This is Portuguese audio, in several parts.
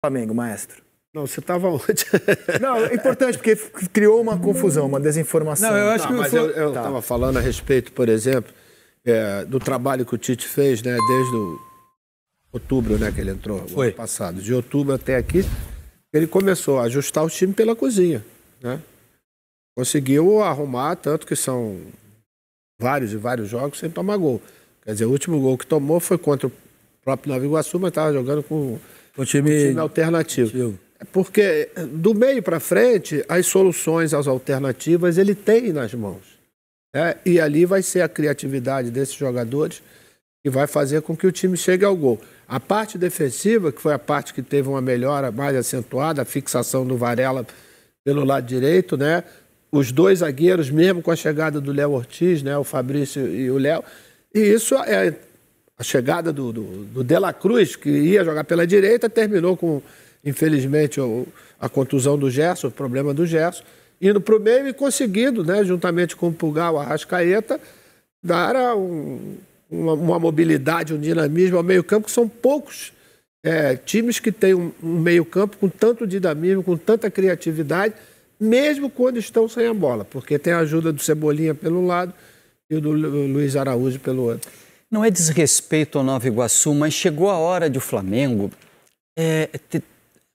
Flamengo, maestro? Não, você estava onde? Não, é importante, porque criou uma confusão, uma desinformação. Não, eu acho que mas eu estava falando a respeito, por exemplo, do trabalho que o Tite fez, né, desde outubro, né, que ele entrou, o ano passado, de outubro até aqui, ele começou a ajustar o time pela cozinha, né? Conseguiu arrumar, tanto que são vários e vários jogos sem tomar gol. Quer dizer, o último gol que tomou foi contra o próprio Nova Iguaçu, mas estava jogando com um time alternativo. Porque do meio para frente, as soluções, as alternativas, ele tem nas mãos. Né? E ali vai ser a criatividade desses jogadores que vai fazer com que o time chegue ao gol. A parte defensiva, que foi a parte que teve uma melhora mais acentuada, a fixação do Varela pelo lado direito, né? Os dois zagueiros, mesmo com a chegada do Léo Ortiz, né? O Fabrício e o Léo. E isso é a chegada do De La Cruz, que ia jogar pela direita, terminou com, infelizmente, a contusão do Gerson, o problema do Gerson, indo para o meio e conseguindo, né? Juntamente com o Pulgar, o Arrascaeta, dar uma mobilidade, um dinamismo ao meio-campo, que são poucos times que têm um meio-campo com tanto dinamismo, com tanta criatividade, mesmo quando estão sem a bola, porque tem a ajuda do Cebolinha pelo lado e do Luiz Araújo pelo outro. Não é desrespeito ao Nova Iguaçu, mas chegou a hora de o Flamengo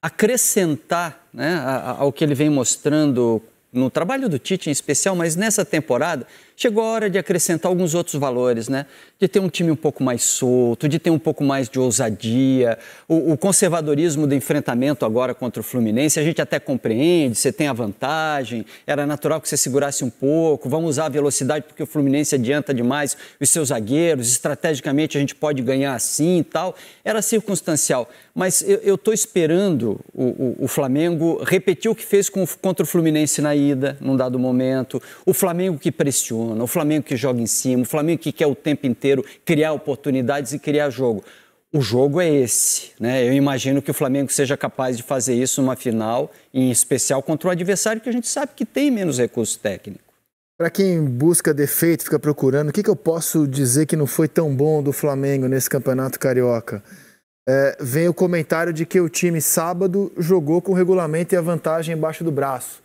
acrescentar, né, ao que ele vem mostrando no trabalho do Tite em especial, mas nessa temporada chegou a hora de acrescentar alguns outros valores, né? De ter um time um pouco mais solto, de ter um pouco mais de ousadia, o conservadorismo do enfrentamento agora contra o Fluminense, a gente até compreende, você tem a vantagem, era natural que você segurasse um pouco, vamos usar a velocidade porque o Fluminense adianta demais os seus zagueiros, estrategicamente a gente pode ganhar assim e tal, era circunstancial, mas eu estou esperando o Flamengo repetir o que fez contra o Fluminense na ida, num dado momento, o Flamengo que pressiona, o Flamengo que joga em cima, o Flamengo que quer o tempo inteiro criar oportunidades e criar jogo. O jogo é esse, né? Eu imagino que o Flamengo seja capaz de fazer isso numa final, em especial contra um adversário que a gente sabe que tem menos recurso técnico. Para quem busca defeito, fica procurando, o que eu posso dizer que não foi tão bom do Flamengo nesse Campeonato Carioca? Vem o comentário de que o time sábado jogou com o regulamento e a vantagem embaixo do braço.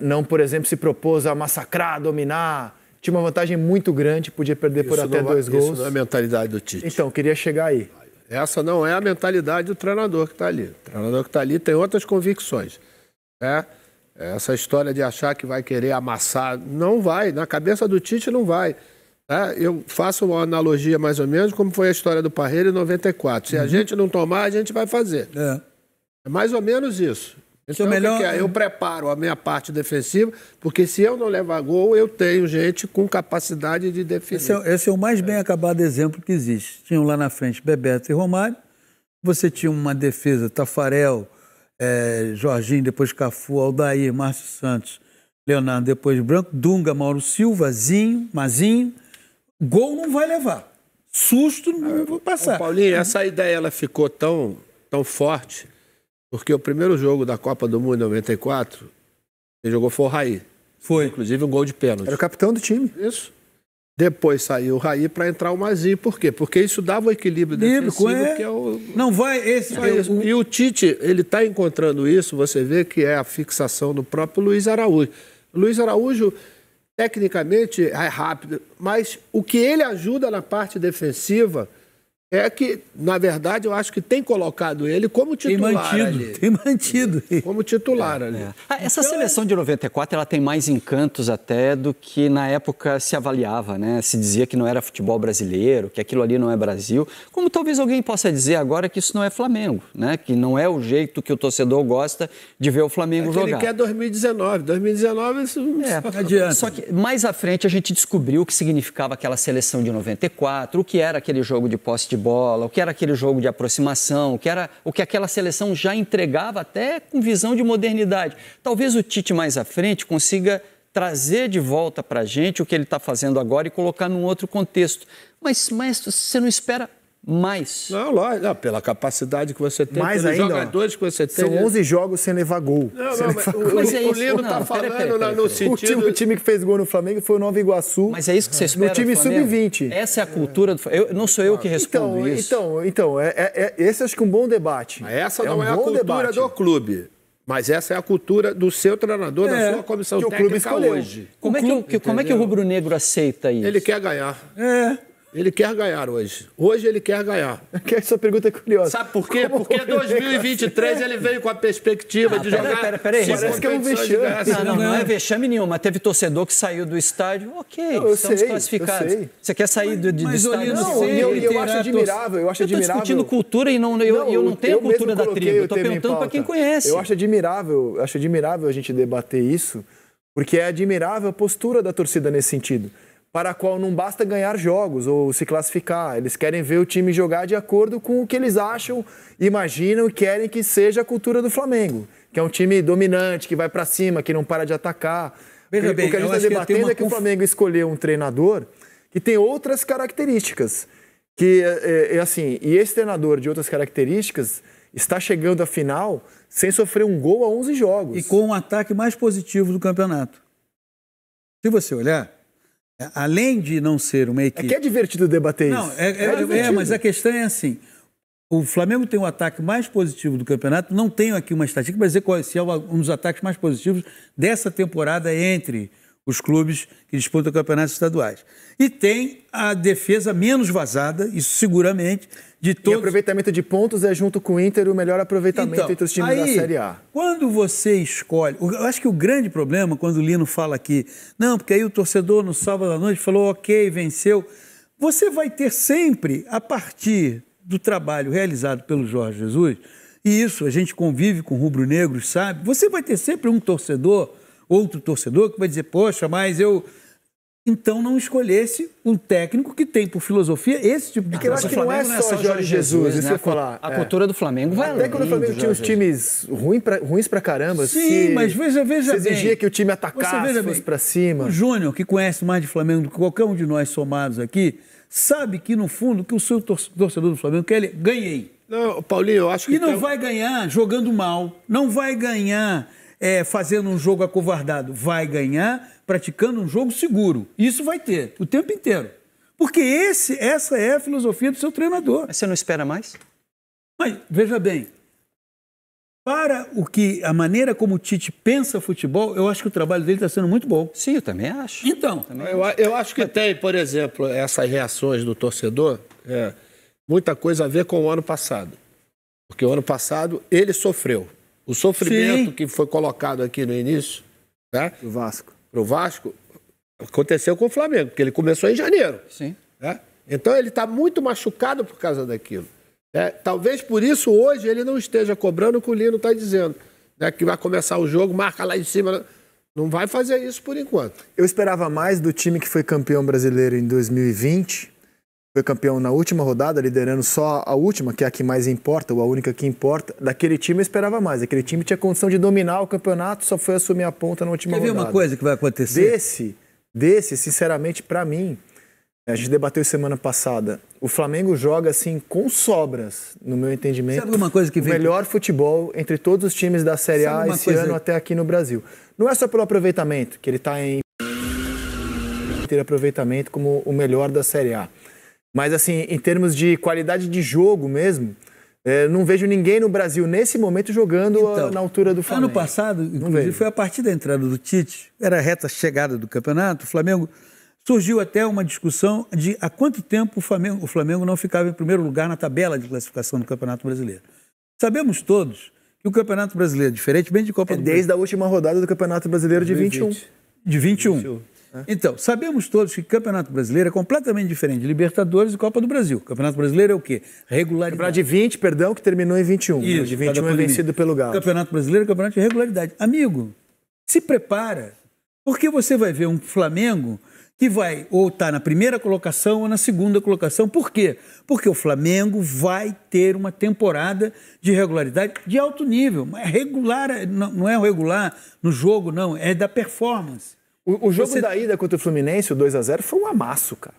Não, por exemplo, se propôs a massacrar, dominar, tinha uma vantagem muito grande, podia perder por até 2 gols. Isso não é a mentalidade do Tite. Então, queria chegar aí. Essa não é a mentalidade do treinador que está ali. O treinador que está ali tem outras convicções. Essa história de achar que vai querer amassar, não vai. Na cabeça do Tite não vai. Eu faço uma analogia mais ou menos como foi a história do Parreira em 94. Se a gente não tomar, a gente vai fazer. É mais ou menos isso. Então, eu preparo a minha parte defensiva, porque se eu não levar gol, eu tenho gente com capacidade de defender. Esse é o mais bem acabado exemplo que existe. Tinham lá na frente Bebeto e Romário, você tinha uma defesa, Tafarel, Jorginho, depois Cafu, Aldair, Márcio Santos, Leonardo, depois Branco, Dunga, Mauro Silva, Zinho, Mazinho. Gol não vai levar. Susto não vai passar. Paulinho, essa ideia ela ficou tão forte, porque o primeiro jogo da Copa do Mundo em 94, quem jogou foi o Raí. Foi. Inclusive um gol de pênalti. Era o capitão do time. Isso. Depois saiu o Raí para entrar o Mazinho. Por quê? Porque isso dava o equilíbrio defensivo. Que é o... Não vai... E o Tite, ele está encontrando isso, você vê que é a fixação do próprio Luiz Araújo. O Luiz Araújo, tecnicamente, é rápido, mas o que ele ajuda na parte defensiva é que, na verdade, eu acho que tem colocado ele como titular ali. Tem mantido. Como titular ali. Essa seleção de 94, ela tem mais encantos até do que na época se avaliava, né? Se dizia que não era futebol brasileiro, que aquilo ali não é Brasil. Como talvez alguém possa dizer agora que isso não é Flamengo, né? Que não é o jeito que o torcedor gosta de ver o Flamengo jogar. Ele quer 2019. 2019 isso não adianta. Só que mais à frente a gente descobriu o que significava aquela seleção de 94, o que era aquele jogo de posse de bola, o que era aquele jogo de aproximação, o que aquela seleção já entregava até com visão de modernidade. Talvez o Tite mais à frente consiga trazer de volta para a gente o que ele está fazendo agora e colocar num outro contexto. Mas, maestro, você não espera mais. Não, lógico, não, pela capacidade que você tem, mais pelos ainda, jogadores que você tem. São 11 jogos sem levar gol. Não, sem mas o Lino está falando no sentido... O time que fez gol no Flamengo foi o Nova Iguaçu. Mas é isso que você espera no time sub-20. Essa é a cultura do Flamengo. Não sou eu que respondo isso. Então esse acho que é um bom debate. Essa não é a cultura do clube. Mas essa é a cultura do seu treinador, da sua comissão técnica hoje. Como é que o rubro-negro aceita isso? Ele quer ganhar. Ele quer ganhar hoje. Hoje ele quer ganhar. Essa pergunta é curiosa. Sabe por quê? Porque 2023 ele veio com a perspectiva de jogar... Peraí. Parece que é um vexame. Não é vexame nenhuma. Teve torcedor que saiu do estádio. Ok, estamos classificados. Você quer sair do estádio? Não, eu acho admirável. Eu estou discutindo cultura e eu não tenho a cultura da tribo. Eu estou perguntando para quem conhece. Eu acho admirável a gente debater isso, porque é admirável a postura da torcida nesse sentido, para a qual não basta ganhar jogos ou se classificar. Eles querem ver o time jogar de acordo com o que eles acham, imaginam e querem que seja a cultura do Flamengo, que é um time dominante, que vai para cima, que não para de atacar. Veja bem, o que a gente está debatendo é que o Flamengo escolheu um treinador que tem outras características. E esse treinador de outras características está chegando à final sem sofrer um gol a 11 jogos. E com um ataque mais positivo do campeonato. Se você olhar, além de não ser uma equipe... É que é divertido debater isso. Não, mas a questão é assim, o Flamengo tem o ataque mais positivo do campeonato, não tenho aqui uma estatística para dizer qual é um dos ataques mais positivos dessa temporada entre os clubes que disputam campeonatos estaduais. E tem a defesa menos vazada, isso seguramente, de todos... E aproveitamento de pontos é, junto com o Inter, o melhor aproveitamento entre os times da Série A. Quando você escolhe... Eu acho que o grande problema, quando o Lino fala aqui, não, porque aí o torcedor no sábado à noite falou, ok, venceu. Você vai ter sempre, a partir do trabalho realizado pelo Jorge Jesus, e isso a gente convive com rubro-negros, sabe? Você vai ter sempre um torcedor, outro torcedor, que vai dizer, poxa, mas eu... Então não escolhesse um técnico que tem por filosofia esse tipo de... Porque eu acho que não é só Jorge Jesus, isso eu falar. A cultura do Flamengo vai até quando o Flamengo tinha uns times ruins pra caramba. Sim, mas veja bem. Você exigia que o time atacasse, fosse pra cima. O Júnior, que conhece mais de Flamengo do que qualquer um de nós somados aqui, sabe que, no fundo, que o seu torcedor do Flamengo quer ele... Ganhei. Não, Paulinho, eu acho que... E não vai ganhar jogando mal, não vai ganhar... fazendo um jogo acovardado, vai ganhar praticando um jogo seguro. Isso vai ter, o tempo inteiro. Porque essa é a filosofia do seu treinador. Mas você não espera mais? Mas, veja bem, para a maneira como o Tite pensa futebol, eu acho que o trabalho dele está sendo muito bom. Sim, eu também acho. Então, eu acho que tem, por exemplo, essas reações do torcedor, muita coisa a ver com o ano passado. Porque o ano passado ele sofreu. O sofrimento que foi colocado aqui no início, né? Pro Vasco, aconteceu com o Flamengo, porque ele começou em janeiro. Sim. Né? Então ele está muito machucado por causa daquilo. Talvez por isso hoje ele não esteja cobrando o que o Lino está dizendo. Né? Que vai começar o jogo, marca lá em cima. Não vai fazer isso por enquanto. Eu esperava mais do time que foi campeão brasileiro em 2020. Foi campeão na última rodada, liderando só a última, que é a que mais importa, ou a única que importa. Daquele time eu esperava mais. Aquele time tinha condição de dominar o campeonato, só foi assumir a ponta na última rodada. Quer ver uma coisa que vai acontecer? Desse, sinceramente, para mim, a gente debateu semana passada, o Flamengo joga assim com sobras, no meu entendimento. Sabe uma coisa que vem... O melhor futebol entre todos os times da Série A esse ano até aqui no Brasil. Não é só pelo aproveitamento, que ele está em ter aproveitamento como o melhor da Série A. Mas, assim, em termos de qualidade de jogo mesmo, não vejo ninguém no Brasil, nesse momento, jogando na altura do Flamengo. Ano passado, inclusive, foi a partir da entrada do Tite, era a reta chegada do campeonato, o Flamengo surgiu até uma discussão de há quanto tempo o Flamengo não ficava em primeiro lugar na tabela de classificação do Campeonato Brasileiro. Sabemos todos que o Campeonato Brasileiro, diferentemente de Copa do Brasil... Desde a última rodada do Campeonato Brasileiro de 21. De 21. Então, sabemos todos que o Campeonato Brasileiro é completamente diferente de Libertadores e Copa do Brasil. O Campeonato Brasileiro é o quê? Regularidade. Campeonato de 20, perdão, que terminou em 21. Isso, de 21 é vencido pelo Galo. O Campeonato Brasileiro é o campeonato de regularidade. Amigo, se prepara, porque você vai ver um Flamengo que vai ou estar na primeira colocação ou na segunda colocação. Por quê? Porque o Flamengo vai ter uma temporada de regularidade de alto nível. É regular, não é regular no jogo, não, é da performance. O jogo da ida contra o Fluminense, o 2-0, foi um amasso, cara.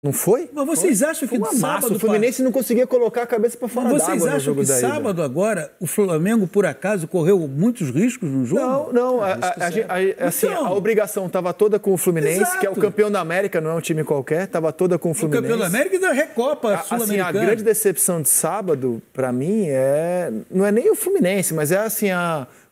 Não foi? Mas vocês acham que sábado... O Fluminense não conseguia colocar a cabeça para fora d'água no jogo da ida. Vocês acham que sábado agora o Flamengo, por acaso, correu muitos riscos no jogo? Não. A obrigação estava toda com o Fluminense, Exato. Que é o campeão da América, não é um time qualquer, estava toda com o Fluminense. O campeão da América e da Recopa Sul-Americana. A grande decepção de sábado, para mim, não é nem o Fluminense, mas é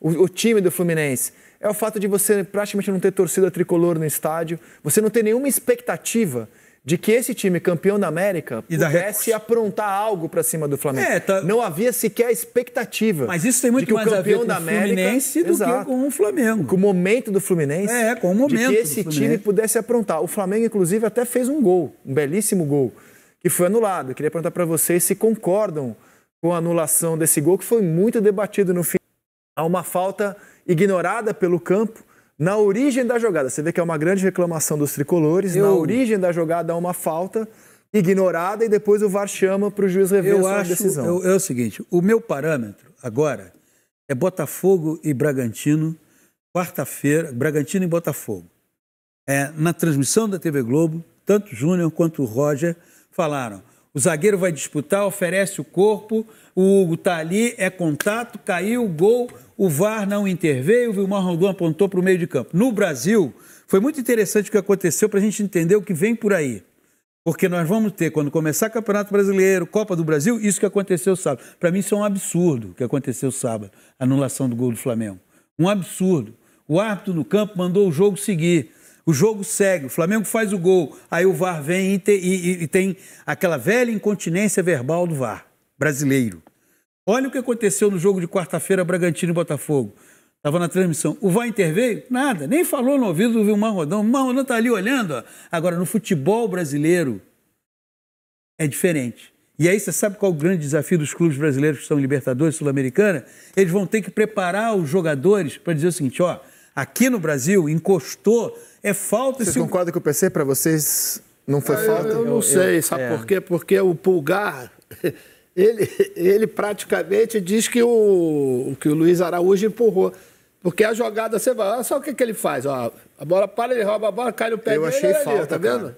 o time do Fluminense. É o fato de você praticamente não ter torcida tricolor no estádio, você não ter nenhuma expectativa de que esse time campeão da América pudesse aprontar algo para cima do Flamengo. Não havia sequer expectativa. Mas isso tem muito mais a ver com o Fluminense do que com o Flamengo. Com o momento do Fluminense. Com o momento de que esse time pudesse aprontar. O Flamengo, inclusive, até fez um gol, um belíssimo gol, que foi anulado. Eu queria perguntar para vocês se concordam com a anulação desse gol, que foi muito debatido no fim. Há uma falta ignorada pelo campo. Na origem da jogada, você vê que é uma grande reclamação dos tricolores, na origem da jogada há uma falta ignorada e depois o VAR chama para o juiz rever a decisão. É o seguinte, o meu parâmetro agora é Botafogo e Bragantino, quarta-feira, Bragantino e Botafogo. Na transmissão da TV Globo, tanto o Júnior quanto o Roger falaram, o zagueiro vai disputar, oferece o corpo, o Hugo está ali, é contato, caiu, gol... O VAR não interveio, o Vilmar Rondon apontou para o meio de campo. No Brasil, foi muito interessante o que aconteceu para a gente entender o que vem por aí. Porque nós vamos ter, quando começar o Campeonato Brasileiro, Copa do Brasil, isso que aconteceu sábado. Para mim, isso é um absurdo o que aconteceu sábado, a anulação do gol do Flamengo. Um absurdo. O árbitro no campo mandou o jogo seguir. O jogo segue, o Flamengo faz o gol. Aí o VAR vem e tem aquela velha incontinência verbal do VAR brasileiro. Olha o que aconteceu no jogo de quarta-feira, Bragantino e Botafogo. Estava na transmissão. O VAR interveio? Nada. Nem falou no ouvido do Vilmar Rondon. O Vilmar Rondon está ali olhando. Ó. Agora, no futebol brasileiro, é diferente. E aí, você sabe qual é o grande desafio dos clubes brasileiros que estão em Libertadores, Sul-Americana? Eles vão ter que preparar os jogadores para dizer o seguinte, aqui no Brasil, encostou, é falta... Você concorda com o PC? Para vocês, não foi falta? Eu não sei. Sabe por quê? Porque o Pulgar... Ele praticamente diz que o Luiz Araújo empurrou. Porque a jogada, você vai, olha só o que ele faz. A bola para, ele rouba a bola, cai no pé dele. Eu achei falta, ali, tá vendo?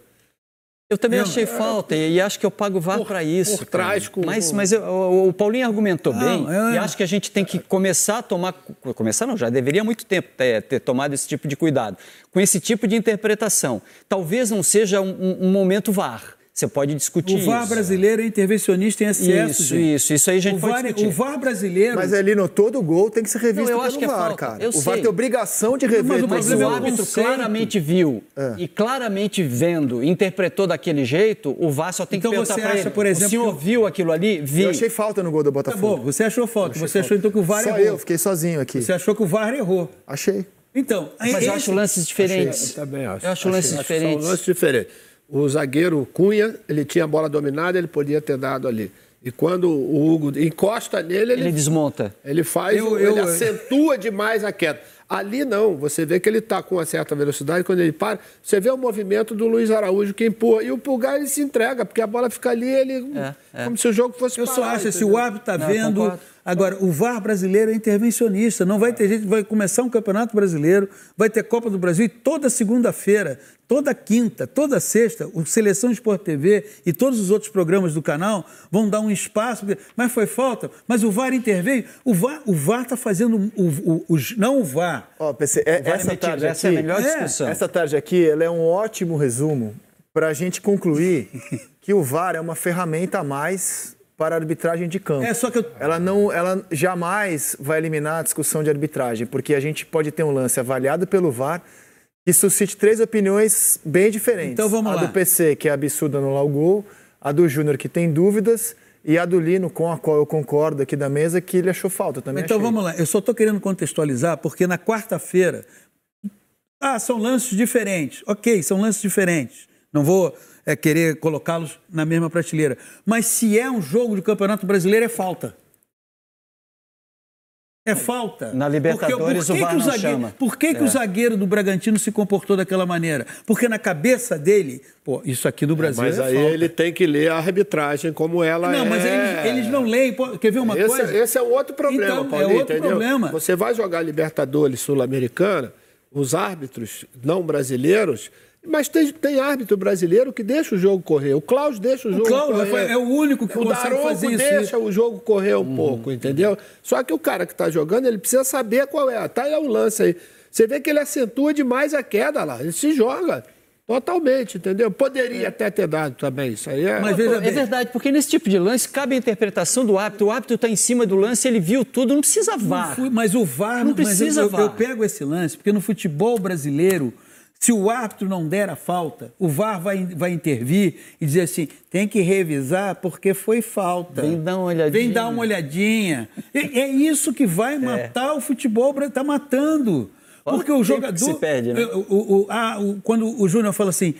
Eu também achei falta e acho que eu pago o VAR para isso. Por trás com... Mas o Paulinho argumentou bem e acho que a gente tem que começar a tomar... Começar não, já deveria há muito tempo ter tomado esse tipo de cuidado. Com esse tipo de interpretação. Talvez não seja um momento VAR. Você pode discutir isso. O VAR brasileiro é intervencionista em excesso. Isso aí a gente pode discutir. O VAR brasileiro... Mas ali no todo gol tem que ser revisto pelo VAR, cara. O VAR tem obrigação de rever. Mas o árbitro claramente viu e claramente vendo, interpretou daquele jeito, o VAR só tem que perguntar para ele. Por exemplo, o senhor viu aquilo ali? Vi. Eu achei falta no gol do Botafogo. Tá bom, você achou falta. Você achou então que o VAR errou. Só eu, fiquei sozinho aqui. Você achou que o VAR errou. Achei. Então... Mas eu acho lances diferentes. Eu também acho. Eu acho lances diferentes. São lances diferentes. O zagueiro Cunha, ele tinha a bola dominada, ele podia ter dado ali. E quando o Hugo encosta nele... Ele desmonta. Ele faz... Ele acentua demais a queda. Ali não, você vê que ele está com uma certa velocidade, quando ele para, você vê o movimento do Luiz Araújo que empurra, e o Pulgar ele se entrega, porque a bola fica ali, ele como se o jogo fosse parar. Eu só acho, se o árbitro está vendo... Concordo. Agora, o VAR brasileiro é intervencionista, não vai ter jeito, vai começar um campeonato brasileiro, vai ter Copa do Brasil, e toda segunda-feira, toda quinta, toda sexta, o Seleção Sport TV e todos os outros programas do canal vão dar um espaço, mas foi falta, mas o VAR interveio, o VAR está fazendo, não o VAR. PC, essa tarde essa aqui, é a melhor discussão. Essa tarde aqui, ela é um ótimo resumo para a gente concluir que o VAR é uma ferramenta a mais para a arbitragem de campo. Só que ela jamais vai eliminar a discussão de arbitragem, porque a gente pode ter um lance avaliado pelo VAR que suscite 3 opiniões bem diferentes. Então vamos lá. A do PC, que é absurdo anular o gol, a do Júnior, que tem dúvidas, e a do Lino, com a qual eu concordo aqui da mesa, que ele achou falta também. Então vamos lá, eu só estou querendo contextualizar, porque na quarta-feira, são lances diferentes. Ok, são lances diferentes. Não vou querer colocá-los na mesma prateleira. Mas se é um jogo de Campeonato Brasileiro, é falta. É falta. Na Libertadores o VAR não chama. Por que o zagueiro do Bragantino se comportou daquela maneira? Porque na cabeça dele, isso aqui do Brasil mas aí falta. Ele tem que ler a arbitragem como ela é. Não, mas eles não leem. Quer ver uma coisa? Esse é o outro problema, então, Paulinho, outro entendeu? problema. Você vai jogar Libertadores Sul-Americana, os árbitros não brasileiros Mas tem árbitro brasileiro que deixa o jogo correr. O Klaus deixa o jogo correr. É o único que consegue fazer isso. O Daronco deixa o jogo correr um pouco, entendeu? Só que o cara que está jogando, ele precisa saber qual é. Tá aí o lance aí. Você vê que ele acentua demais a queda lá. Ele se joga totalmente, entendeu? Poderia até ter dado também. Isso aí Mas é verdade, porque nesse tipo de lance cabe a interpretação do árbitro. O árbitro está em cima do lance, ele viu tudo, não precisa VAR. Mas o VAR não precisa VAR. Eu pego esse lance, porque no futebol brasileiro, se o árbitro não der a falta, o VAR vai intervir e dizer assim, tem que revisar porque foi falta. Vem dar uma olhadinha. Vem dar uma olhadinha. É isso que vai matar o futebol, está matando. Porque o jogador... se perde, né? Quando o Júnior fala assim,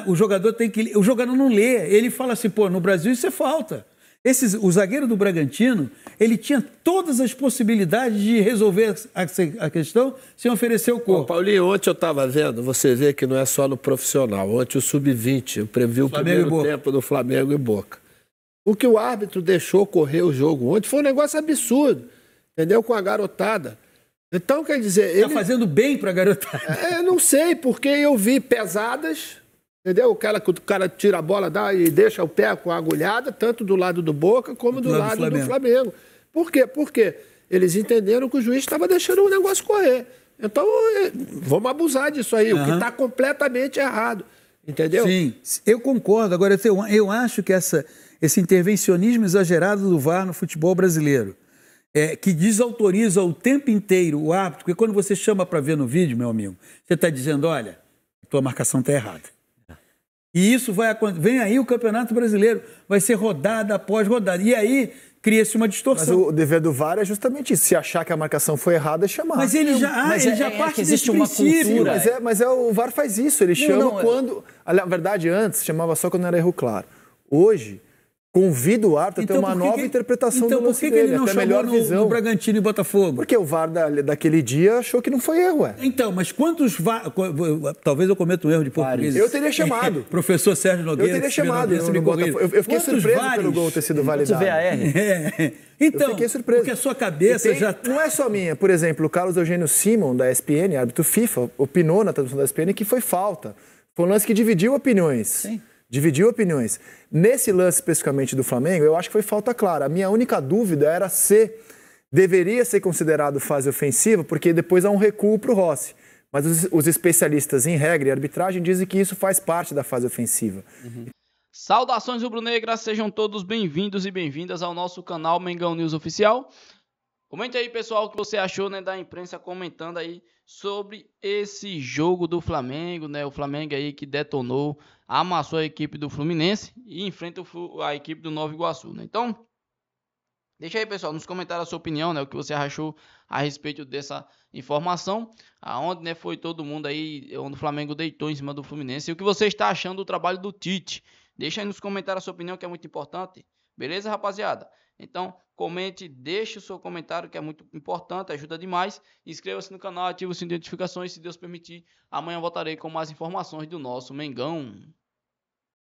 o jogador tem que... O jogador não lê. Ele fala assim, pô, no Brasil isso é falta. O zagueiro do Bragantino, ele tinha todas as possibilidades de resolver a questão sem oferecer o corpo. Paulinho, ontem eu estava vendo, você vê que não é só no profissional. Ontem o Sub-20, eu previ o primeiro tempo do Flamengo e Boca. O que o árbitro deixou correr o jogo ontem foi um negócio absurdo, entendeu? Com a garotada. Então, quer dizer... Está fazendo bem para a garotada. Não sei, porque eu vi pesadas... Entendeu? O cara tira a bola e deixa o pé com a agulhada, tanto do lado do Boca como do lado do Flamengo. Por quê? Porque eles entenderam que o juiz estava deixando o negócio correr. Então, vamos abusar disso aí, o que está completamente errado. Entendeu? Sim, eu concordo. Agora, eu acho que esse intervencionismo exagerado do VAR no futebol brasileiro, que desautoriza o tempo inteiro o árbitro, porque quando você chama para ver no vídeo, meu amigo, você está dizendo, olha, a tua marcação está errada. E isso vai acontecer. Vem aí o Campeonato Brasileiro, vai ser rodada após rodada. E aí cria-se uma distorção. Mas o dever do VAR é justamente isso. Se achar que a marcação foi errada, é chamar. Mas ele já parte existe uma cultura. O VAR faz isso. Ele chama quando... Na verdade, antes chamava só quando era erro claro. Hoje... Convida o árbitro a ter uma nova interpretação do lance dele, ele não chamou no Bragantino e Botafogo? Porque o VAR daquele dia achou que não foi erro, Então, mas quantos VAR... Talvez eu cometa um erro de português. Eu teria chamado. Professor Sérgio Nogueira. Eu teria chamado no Botafogo. Eu fiquei surpreso pelo gol ter sido validado. Então, eu fiquei surpreso. Porque a sua cabeça já... Não é só minha. Por exemplo, o Carlos Eugênio Simon, da ESPN, árbitro FIFA, opinou na tradução da ESPN que foi falta. Foi um lance que dividiu opiniões. Sim. Dividiu opiniões. Nesse lance especificamente do Flamengo, eu acho que foi falta clara. A minha única dúvida era se deveria ser considerado fase ofensiva, porque depois há um recuo para o Rossi. Mas os especialistas em regra e arbitragem dizem que isso faz parte da fase ofensiva. Saudações rubro-negras, sejam todos bem-vindos e bem-vindas ao nosso canal Mengão News Oficial. Comente aí, pessoal, o que você achou, né, da imprensa comentando aí sobre esse jogo do Flamengo, né? O Flamengo aí que detonou, amassou a equipe do Fluminense e enfrenta a equipe do Nova Iguaçu, né? Então, deixa aí, pessoal, nos comentários a sua opinião, né? O que você achou a respeito dessa informação, aonde, né, foi todo mundo aí, onde o Flamengo deitou em cima do Fluminense. E o que você está achando do trabalho do Tite? Deixa aí nos comentários a sua opinião, que é muito importante. Beleza, rapaziada? Então, comente, deixe o seu comentário, que é muito importante, ajuda demais. Inscreva-se no canal, ative o sininho de notificações. Se Deus permitir, amanhã voltarei com mais informações do nosso Mengão.